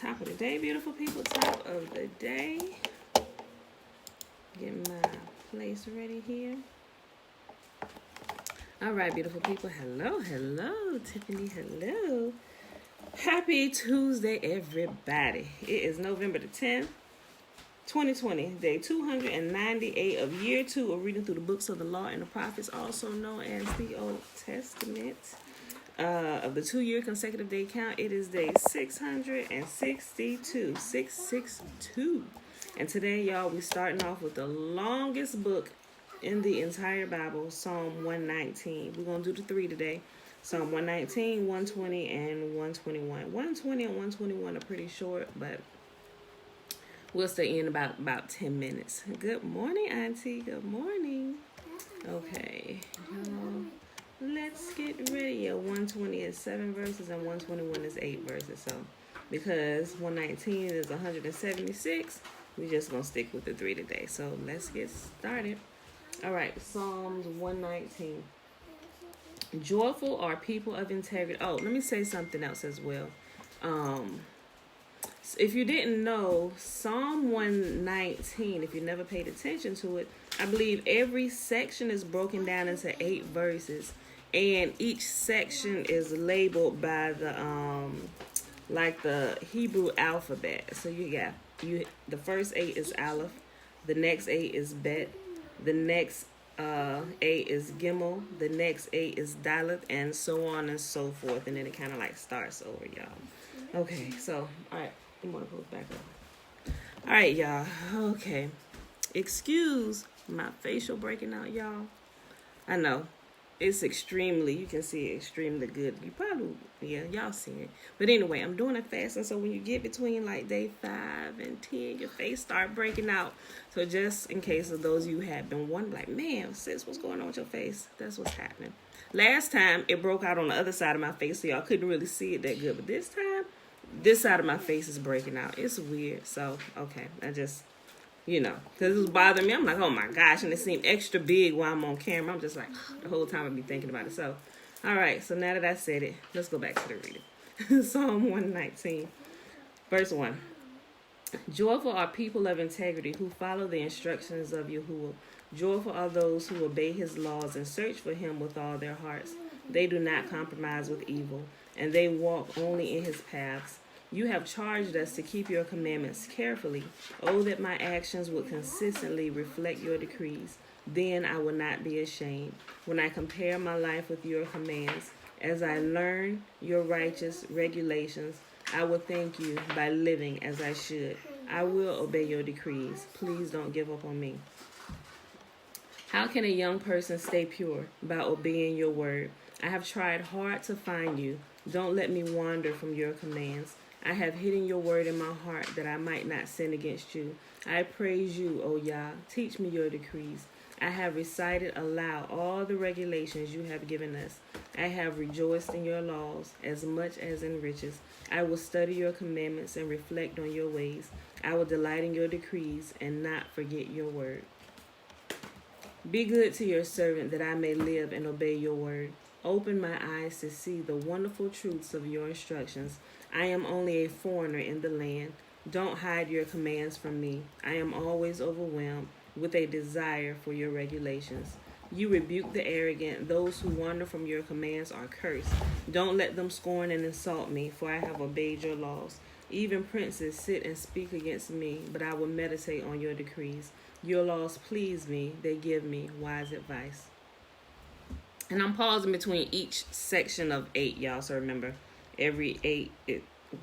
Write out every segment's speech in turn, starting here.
Top of the day, beautiful people. Top of the day. Get my place ready here. All right, beautiful people. Hello, hello, Tiffany. Hello. Happy Tuesday, everybody. It is November the 10th, 2020, day 298 of year 2 of reading through the books of the law and the prophets, also known as the Old Testament. Of the 2-year consecutive day count, it is day 662, 662. And today, y'all, we starting off with the longest book in the entire Bible, Psalm 119. We're going to do the 3 today. Psalm 119, 120, and 121. 120 and 121 are pretty short, but we'll stay in about 10 minutes. Good morning, Auntie. Good morning. Okay. Let's get ready. Yeah, 120 is 7 verses and 121 is 8 verses. So because 119 is 176, we're just going to stick with the 3 today. So let's get started. All right, Psalms 119. Joyful are people of integrity. Oh, let me say something else as well. If you didn't know, Psalm 119, if you never paid attention to it, I believe every section is broken down into 8 verses. And each section is labeled by the Hebrew alphabet. So the first 8 is Aleph, the next 8 is Bet, the next 8 is Gimel, the next 8 is Dalet, and so on and so forth. And then it kind of like starts over, y'all. Okay, so all right, I'm gonna pull it back up. All right, y'all. Okay, excuse my facial breaking out, y'all. I know. It's you can see it extremely good. You probably, y'all see it. But anyway, I'm doing it fast. And so when you get between like day 5 and 10, your face start breaking out. So just in case of those of you who have been wondering, like, man, sis, what's going on with your face? That's what's happening. Last time, it broke out on the other side of my face, so y'all couldn't really see it that good. But this time, this side of my face is breaking out. It's weird. So, okay, I just... because it was bothering me. I'm like, oh my gosh, and it seemed extra big while I'm on camera. I'm just like, the whole time I'd be thinking about it. So, all right, so now that I said it, let's go back to the reading. Psalm 119, verse 1. Joyful are people of integrity who follow the instructions of Yahuwah. Joyful are those who obey his laws and search for him with all their hearts. They do not compromise with evil, and they walk only in his paths. You have charged us to keep your commandments carefully. Oh, that my actions would consistently reflect your decrees. Then I will not be ashamed. When I compare my life with your commands, as I learn your righteous regulations, I will thank you by living as I should. I will obey your decrees. Please don't give up on me. How can a young person stay pure? By obeying your word. I have tried hard to find you. Don't let me wander from your commands. I have hidden your word in my heart that I might not sin against you. I praise you, O Yah. Teach me your decrees. I have recited aloud all the regulations you have given us. I have rejoiced in your laws as much as in riches. I will study your commandments and reflect on your ways. I will delight in your decrees and not forget your word. Be good to your servant that I may live and obey your word. Open my eyes to see the wonderful truths of your instructions. I am only a foreigner in the land. Don't hide your commands from me. I am always overwhelmed with a desire for your regulations. You rebuke the arrogant. Those who wander from your commands are cursed. Don't let them scorn and insult me, for I have obeyed your laws. Even princes sit and speak against me, but I will meditate on your decrees. Your laws please me. They give me wise advice. And I'm pausing between each section of 8, y'all. So remember, every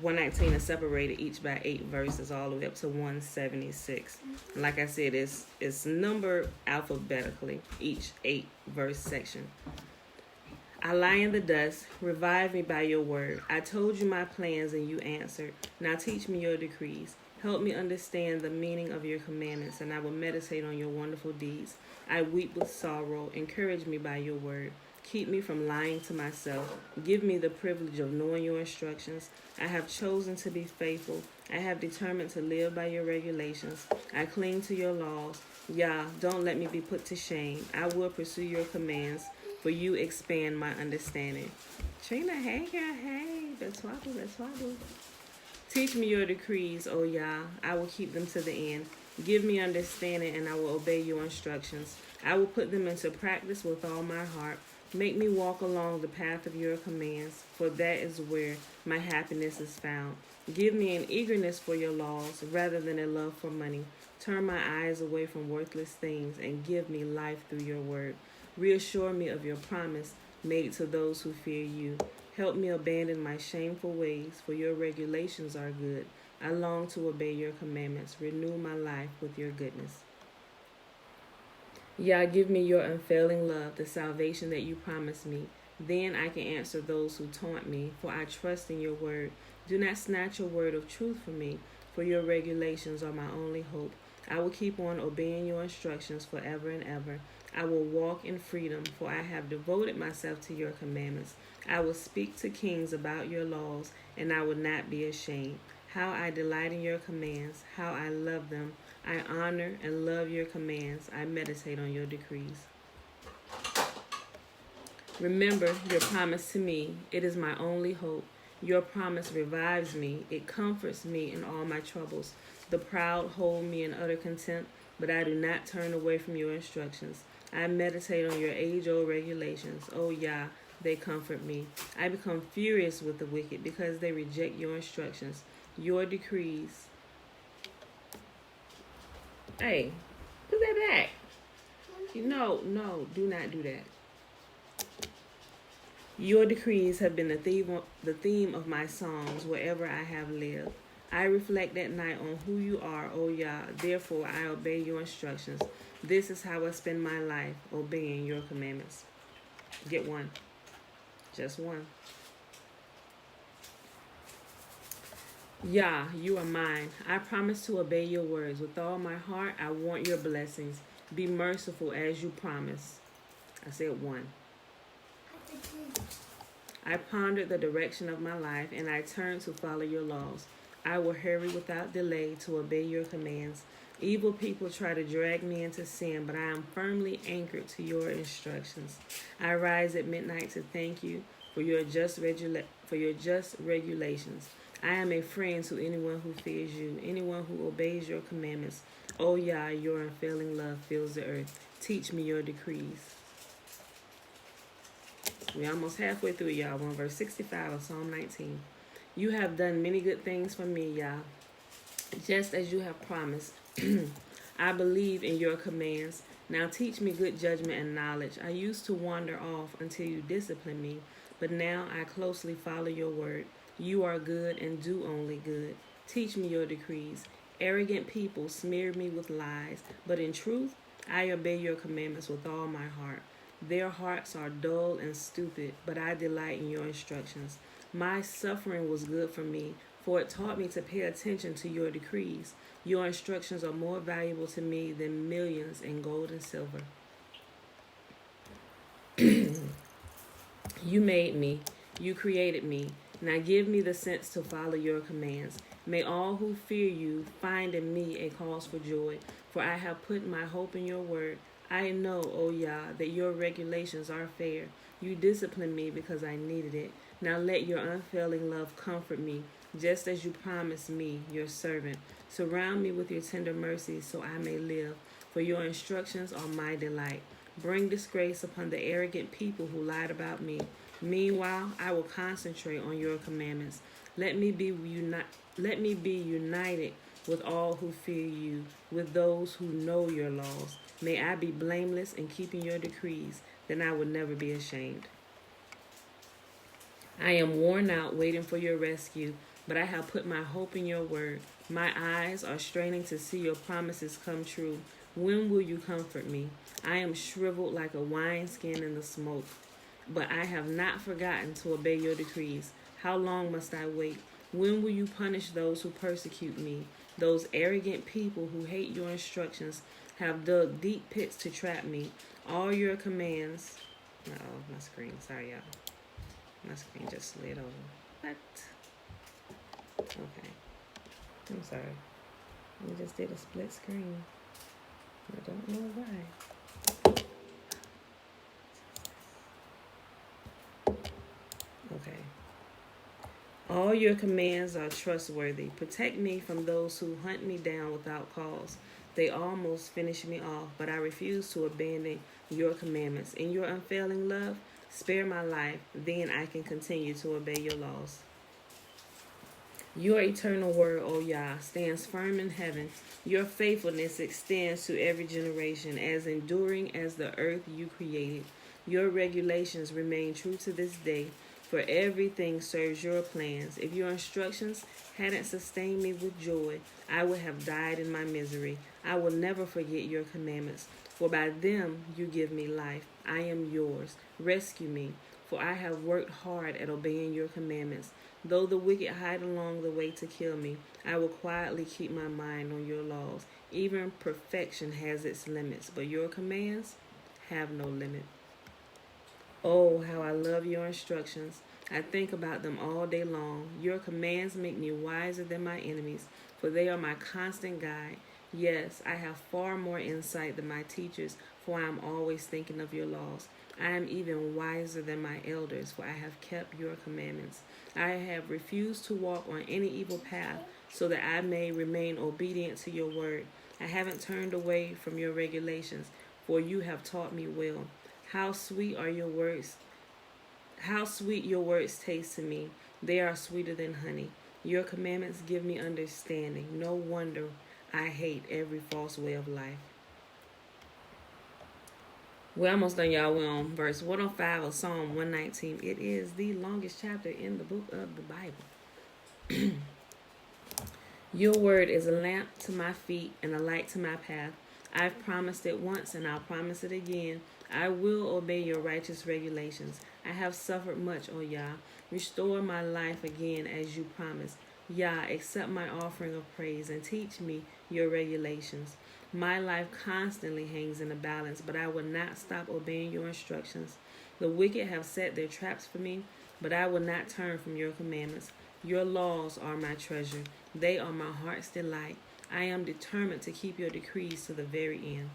119 is separated each by 8 verses all the way up to 176. And like I said, it's numbered alphabetically, each 8 verse section. I lie in the dust. Revive me by your word. I told you my plans and you answered. Now teach me your decrees. Help me understand the meaning of your commandments, and I will meditate on your wonderful deeds. I weep with sorrow. Encourage me by your word. Keep me from lying to myself. Give me the privilege of knowing your instructions. I have chosen to be faithful. I have determined to live by your regulations. I cling to your laws. Yah, don't let me be put to shame. I will pursue your commands, for you expand my understanding. Trina, hey girl, hey. Betwabo. Teach me your decrees, O Yah. I will keep them to the end. Give me understanding, and I will obey your instructions. I will put them into practice with all my heart. Make me walk along the path of your commands, for that is where my happiness is found. Give me an eagerness for your laws rather than a love for money. Turn my eyes away from worthless things and give me life through your word. Reassure me of your promise made to those who fear you. Help me abandon my shameful ways, for your regulations are good. I long to obey your commandments. Renew my life with your goodness. Yah, give me your unfailing love, the salvation that you promised me. Then I can answer those who taunt me, for I trust in your word. Do not snatch your word of truth from me, for your regulations are my only hope. I will keep on obeying your instructions forever and ever. I will walk in freedom, for I have devoted myself to your commandments. I will speak to kings about your laws, and I will not be ashamed. How I delight in your commands, how I love them. I honor and love your commands. I meditate on your decrees. Remember your promise to me. It is my only hope. Your promise revives me. It comforts me in all my troubles. The proud hold me in utter contempt, but I do not turn away from your instructions. I meditate on your age-old regulations. Oh, Yah, they comfort me. I become furious with the wicked because they reject your instructions, your decrees. Hey, put that back. No, do not do that. Your decrees have been the theme of my songs wherever I have lived. I reflect at night on who you are, O Yah. Therefore, I obey your instructions. This is how I spend my life, obeying your commandments. Get one. Just one. Yah, you are mine. I promise to obey your words. With all my heart, I want your blessings. Be merciful as you promise. I said one. I pondered the direction of my life, and I turned to follow your laws. I will hurry without delay to obey your commands. Evil people try to drag me into sin, but I am firmly anchored to your instructions. I rise at midnight to thank you for your just regulations. I am a friend to anyone who fears you, anyone who obeys your commandments. O Yah, your unfailing love fills the earth. Teach me your decrees. We're almost halfway through, y'all. We're on verse 65 of Psalm 19. You have done many good things for me, Yah, just as you have promised. I believe in your commands. Now teach me good judgment and knowledge. I used to wander off until you disciplined me, but now I closely follow your word. You are good and do only good. Teach me your decrees. Arrogant people smear me with lies, but in truth, I obey your commandments with all my heart. Their hearts are dull and stupid, but I delight in your instructions. My suffering was good for me, for it taught me to pay attention to your decrees. Your instructions are more valuable to me than millions in gold and silver. You made me. You created me. Now give me the sense to follow your commands. May all who fear you find in me a cause for joy, for I have put my hope in your word. I know, O Yah, that your regulations are fair. You disciplined me because I needed it. Now let your unfailing love comfort me, just as you promised me, your servant. Surround me with your tender mercies so I may live, for your instructions are my delight. Bring disgrace upon the arrogant people who lied about me. Meanwhile, I will concentrate on your commandments. Let me be united with all who fear you, with those who know your laws. May I be blameless in keeping your decrees, then I will never be ashamed. I am worn out waiting for your rescue, but I have put my hope in your word. My eyes are straining to see your promises come true. When will you comfort me? I am shriveled like a wineskin in the smoke, but I have not forgotten to obey your decrees. How long must I wait? When will you punish those who persecute me? Those arrogant people who hate your instructions have dug deep pits to trap me. All your commands... my screen. Sorry, y'all. My screen just slid over. What? Okay. I'm sorry. We just did a split screen. I don't know why. Okay. All your commands are trustworthy. Protect me from those who hunt me down without cause. They almost finish me off, but I refuse to abandon your commandments. In your unfailing love, spare my life, then I can continue to obey your laws. Your eternal word, O Yah, stands firm in heaven. Your faithfulness extends to every generation, as enduring as the earth you created. Your regulations remain true to this day, for everything serves your plans. If your instructions hadn't sustained me with joy, I would have died in my misery. I will never forget your commandments, for by them you give me life. I am yours. Rescue me, for I have worked hard at obeying your commandments. Though the wicked hide along the way to kill me, I will quietly keep my mind on your laws. Even perfection has its limits, but your commands have no limit. Oh, how I love your instructions. I think about them all day long. Your commands make me wiser than my enemies, for they are my constant guide. Yes, I have far more insight than my teachers, for I am always thinking of your laws. I am even wiser than my elders, for I have kept your commandments. I have refused to walk on any evil path, so that I may remain obedient to your word. I haven't turned away from your regulations, for you have taught me well. How sweet are your words! How sweet your words taste to me. They are sweeter than honey. Your commandments give me understanding. No wonder I hate every false way of life. We're almost done, y'all. We're on verse 105 of Psalm 119. It is the longest chapter in the book of the Bible. Your word is a lamp to my feet and a light to my path. I've promised it once and I'll promise it again. I will obey your righteous regulations. I have suffered much, O Yah. Restore my life again as you promised. Yah, accept my offering of praise and teach me your regulations. My life constantly hangs in a balance, but I will not stop obeying your instructions. The wicked have set their traps for me, but I will not turn from your commandments. Your laws are my treasure. They are my heart's delight. I am determined to keep your decrees to the very end.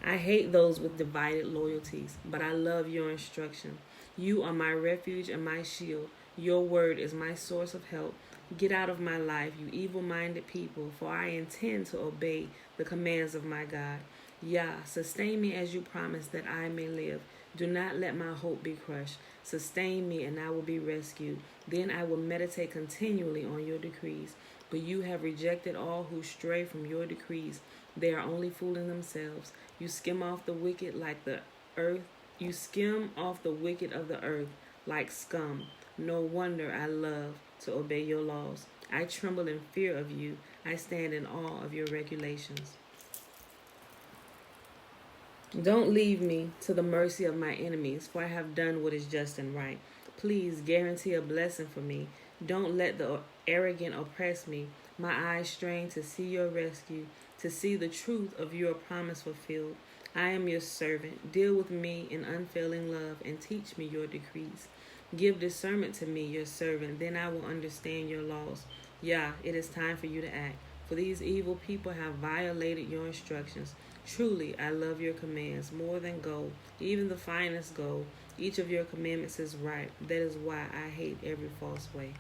I hate those with divided loyalties, but I love your instruction. You are my refuge and my shield. Your word is my source of help. Get out of my life, you evil-minded people, for I intend to obey the commands of my God. Yah, sustain me as you promised that I may live. Do not let my hope be crushed. Sustain me and I will be rescued. Then I will meditate continually on your decrees. But you have rejected all who stray from your decrees. They are only fooling themselves. You skim off the wicked like the earth. You skim off the wicked of the earth like scum. No wonder I love to obey your laws. I tremble in fear of you. I stand in awe of your regulations. Don't leave me to the mercy of my enemies, for I have done what is just and right. Please guarantee a blessing for me. Don't let the arrogant oppress me. My eyes strain to see your rescue, to see the truth of your promise fulfilled. I am your servant. Deal with me in unfailing love and teach me your decrees. Give discernment to me, your servant, then I will understand your laws. Yah, it is time for you to act, for these evil people have violated your instructions. Truly, I love your commands more than gold, even the finest gold. Each of your commandments is right. That is why I hate every false way.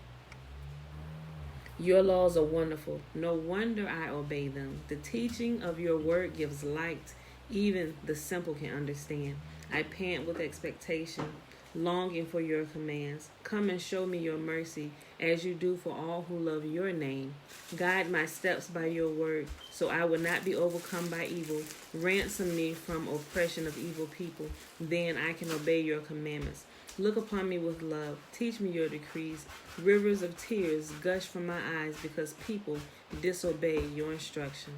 Your laws are wonderful. No wonder I obey them. The teaching of your word gives light. Even the simple can understand. I pant with expectation, longing for your commands. Come and show me your mercy, as you do for all who love your name. Guide my steps by your word, so I will not be overcome by evil. Ransom me from oppression of evil people, then I can obey your commandments. Look upon me with love. Teach me your decrees. Rivers of tears gush from my eyes because people disobey your instruction.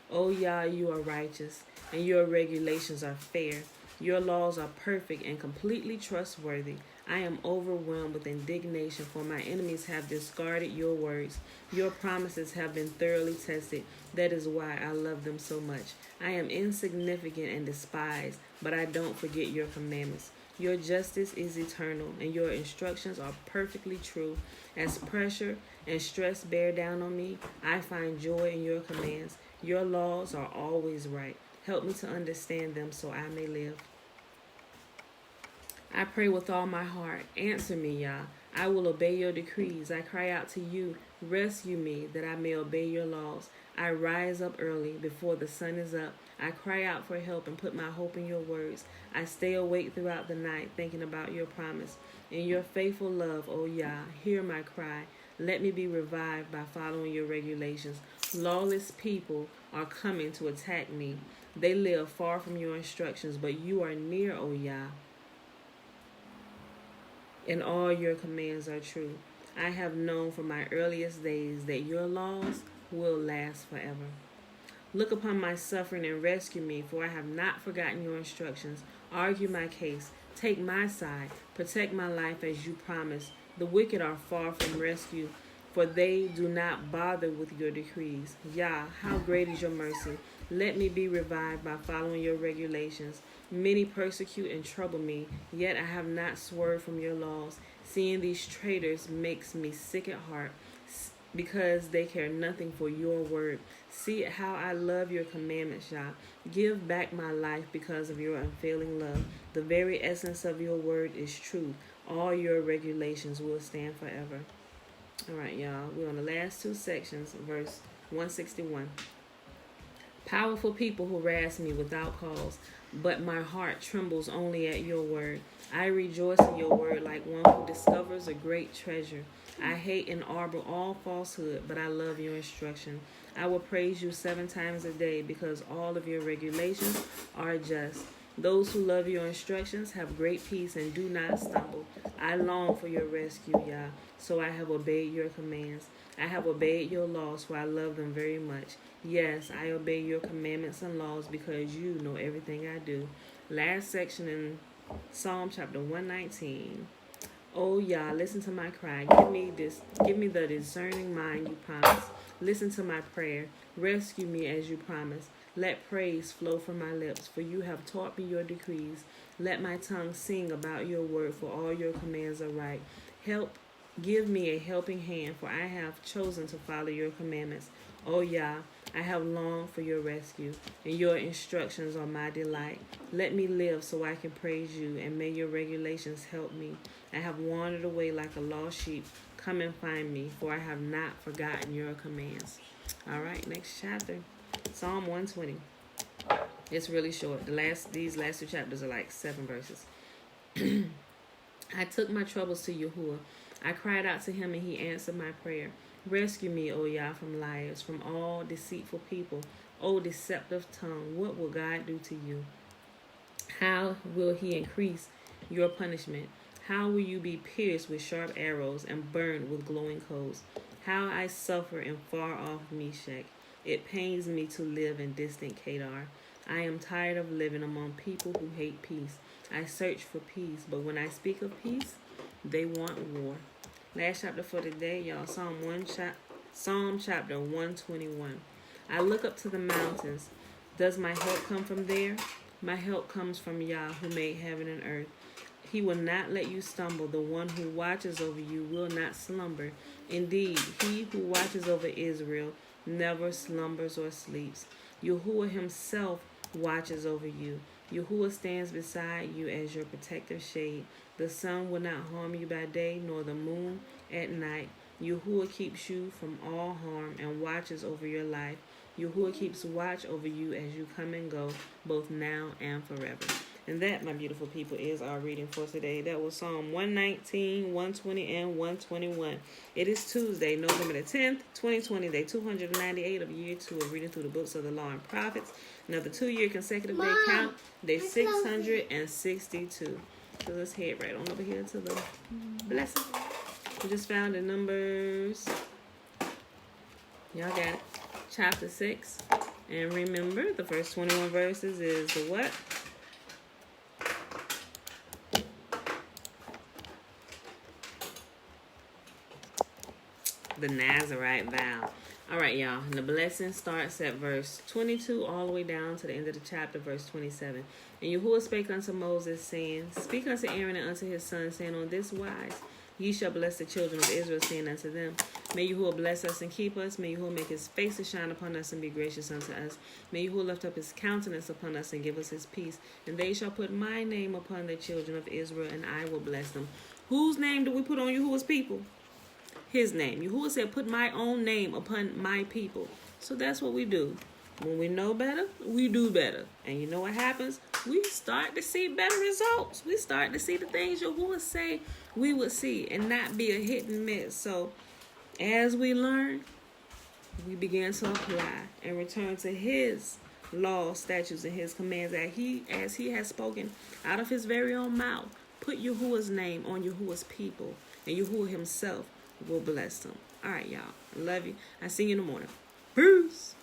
O Yah, you are righteous, and your regulations are fair. Your laws are perfect and completely trustworthy. I am overwhelmed with indignation, for my enemies have discarded your words. Your promises have been thoroughly tested. That is why I love them so much. I am insignificant and despised, but I don't forget your commandments. Your justice is eternal, and your instructions are perfectly true. As pressure and stress bear down on me, I find joy in your commands. Your laws are always right. Help me to understand them so I may live. I pray with all my heart. Answer me, Yah. I will obey your decrees. I cry out to you. Rescue me that I may obey your laws. I rise up early before the sun is up. I cry out for help and put my hope in your words. I stay awake throughout the night thinking about your promise. In your faithful love, O Yah, hear my cry. Let me be revived by following your regulations. Lawless people are coming to attack me. They live far from your instructions, but you are near, O Yah, and all your commands are true. I have known from my earliest days that your laws will last forever. Look upon my suffering and rescue me, for I have not forgotten your instructions. Argue my case. Take my side. Protect my life as you promised. The wicked are far from rescue, for they do not bother with your decrees. Yah, how great is your mercy. Let me be revived by following your regulations. Many persecute and trouble me, yet I have not swerved from your laws. Seeing these traitors makes me sick at heart, because they care nothing for your word. See how I love your commandments, Yah. Give back my life because of your unfailing love. The very essence of your word is truth. All your regulations will stand forever. All right, y'all. We're on the last two sections, verse 161. Powerful people harass me without cause, but my heart trembles only at your word. I rejoice in your word like one who discovers a great treasure. I hate and arbor all falsehood, but I love your instruction. I will praise you 7 times a day because all of your regulations are just. Those who love your instructions have great peace and do not stumble. I long for your rescue, Yah, so I have obeyed your commands. I have obeyed your laws, for I love them very much. Yes, I obey your commandments and laws because you know everything I do. Last section in Psalm chapter 119. Oh Yah, listen to my cry. Give me the discerning mind you promised. Listen to my prayer. Rescue me as you promised. Let praise flow from my lips, for you have taught me your decrees. Let my tongue sing about your word, for all your commands are right. Give me a helping hand, for I have chosen to follow your commandments. O Yah, I have longed for your rescue, and your instructions are my delight. Let me live so I can praise you, and may your regulations help me. I have wandered away like a lost sheep. Come and find me, for I have not forgotten your commands. All right, next chapter. Psalm 120. It's really short. These last 2 chapters are like 7 verses. I took my troubles to Yahuwah. I cried out to him and he answered my prayer. Rescue me, O Yah, from liars, from all deceitful people. O deceptive tongue, what will God do to you? How will he increase your punishment? How will you be pierced with sharp arrows and burned with glowing coals? How I suffer in far off Meshach. It pains me to live in distant Kedar. I am tired of living among people who hate peace. I search for peace, but when I speak of peace, they want war. Last chapter for today, y'all. Psalm chapter 121. I look up to the mountains. Does my help come from there? My help comes from Yah, who made heaven and earth. He will not let you stumble. The one who watches over you will not slumber. Indeed, he who watches over Israel never slumbers or sleeps. Yahuwah himself watches over you. Yahuwah stands beside you as your protective shade. The sun will not harm you by day, nor the moon at night. Yahuwah keeps you from all harm and watches over your life. Yahuwah keeps watch over you as you come and go, both now and forever. And that, my beautiful people, is our reading for today. That was Psalm 119, 120, and 121. It is Tuesday, November the 10th, 2020, day 298 of year 2 of reading through the books of the law and prophets. Another 2-year consecutive day count, day 662. So let's head right on over here to the blessing. We just found the Numbers. Y'all got it. Chapter 6. And remember, the first 21 verses is the what? The Nazarite vow. All right, y'all. And the blessing starts at verse 22 all the way down to the end of the chapter, verse 27. And Yahuwah spake unto Moses, saying, Speak unto Aaron and unto his sons, saying, On this wise Ye shall bless the children of Israel, saying unto them, May Yahuwah bless us and keep us. May Yahuwah make his face to shine upon us and be gracious unto us. May Yahuwah lift up his countenance upon us and give us his peace. And they shall put my name upon the children of Israel, and I will bless them. Whose name do we put on Yahuwah's people? His name. Yahuwah said, put my own name upon my people. So that's what we do. When we know better, we do better. And you know what happens? We start to see better results. We start to see the things Yahuwah say we would see and not be a hit and miss. So as we learn, we begin to apply and return to his laws, statutes, and his commands as he has spoken out of his very own mouth. Put Yahuwah's name on Yahuwah's people, and Yahuwah himself will bless them. All right, y'all. I love you. I see you in the morning. Peace.